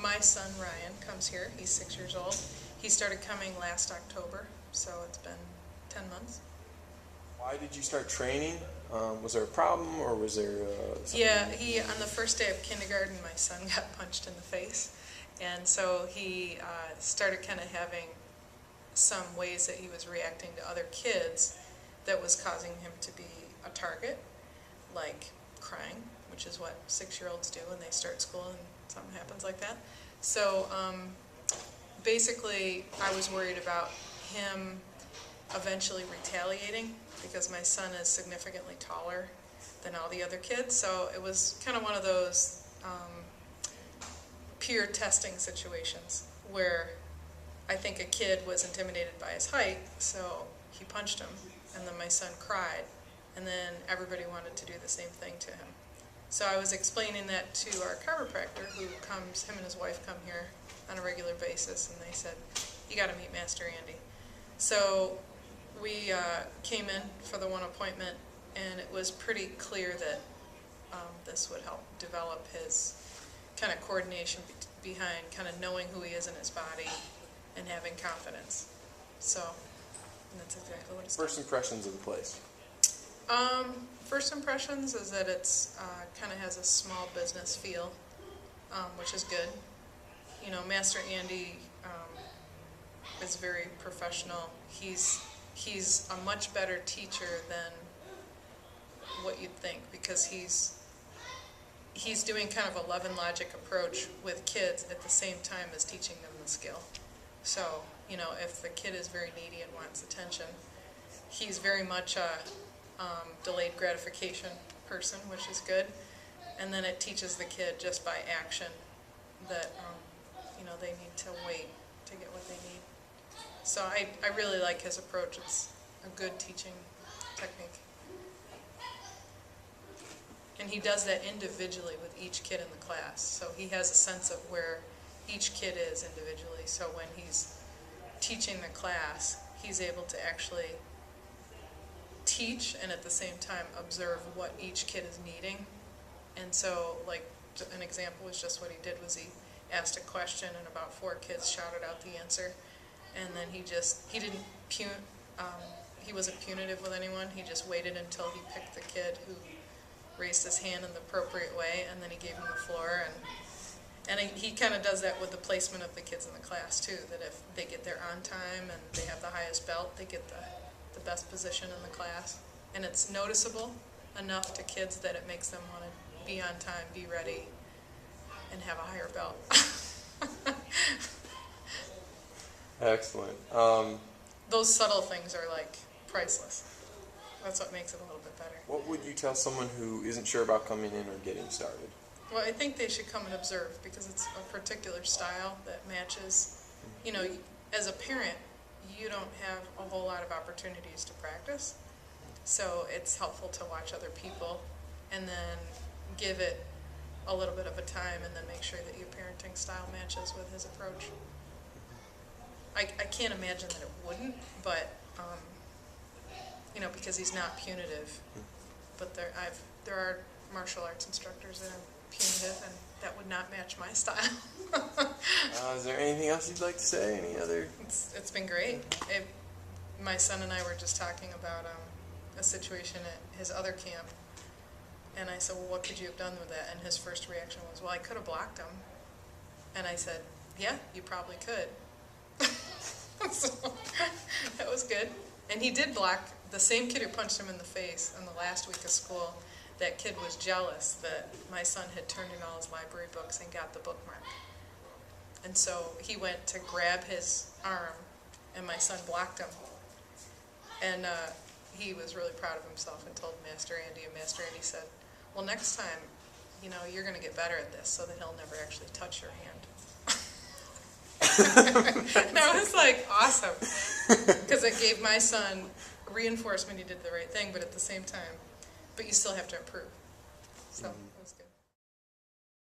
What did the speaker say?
My son Ryan comes here. He's 6 years old. He started coming last October, so it's been 10 months. Why did you start training? Was there a problem, or was there something? Yeah, on the first day of kindergarten, my son got punched in the face, and so he started kind of having some ways that he was reacting to other kids that was causing him to be a target, like crying, which is what 6-year-olds do when they start school and something happens like that. So basically, I was worried about him eventually retaliating, because my son is significantly taller than all the other kids, so it was kind of one of those peer testing situations where I think a kid was intimidated by his height, so he punched him, and then my son cried, and then everybody wanted to do the same thing to him. So I was explaining that to our chiropractor, who comes, him and his wife come here on a regular basis, and they said, you got to meet Master Andy. So we came in for the one appointment, and it was pretty clear that this would help develop his kind of coordination behind kind of knowing who he is in his body and having confidence. So that's exactly what it's First impressions of the place? First impressions is that it's kind of has a small business feel, which is good. You know, Master Andy is very professional. He's a much better teacher than what you'd think, because he's doing kind of a love and logic approach with kids at the same time as teaching them the skill. So, you know, if the kid is very needy and wants attention, he's very much a delayed gratification person, which is good. And then it teaches the kid just by action that, you know, they need to wait to get what they need. So I really like his approach. It's a good teaching technique. And he does that individually with each kid in the class. So he has a sense of where each kid is individually. So when he's teaching the class, he's able to actually teach and at the same time observe what each kid is needing. And so, like, an example was just what he did was he asked a question and about 4 kids shouted out the answer. And then he wasn't punitive with anyone. He just waited until he picked the kid who raised his hand in the appropriate way, and then he gave him the floor. And he kind of does that with the placement of the kids in the class too, that if they get there on time and they have the highest belt, they get the best position in the class. And it's noticeable enough to kids that it makes them want to be on time, be ready, and have a higher belt. Excellent. Those subtle things are like priceless. That's what makes it a little bit better. What would you tell someone who isn't sure about coming in or getting started? Well, I think they should come and observe, because it's a particular style that matches. You know, as a parent, you don't have a whole lot of opportunities to practice. So it's helpful to watch other people and then give it a little bit of a time and then make sure that your parenting style matches with his approach. I can't imagine that it wouldn't, but you know, because he's not punitive. But there are martial arts instructors that are punitive, and that would not match my style. Is there anything else you'd like to say? Any other? It's been great. My son and I were just talking about a situation at his other camp, and I said, well, what could you have done with that? And his first reaction was, well, I could have blocked him. And I said, yeah, you probably could. So that was good. And he did block the same kid who punched him in the face in the last week of school. That kid was jealous that my son had turned in all his library books and got the bookmark. And so he went to grab his arm, and my son blocked him. And he was really proud of himself and told Master Andy, and Master Andy said, well, next time, you know, you're going to get better at this so that he'll never actually touch your hand. And I was like, awesome, because it gave my son reinforcement he did the right thing, but at the same time, but you still have to improve. So.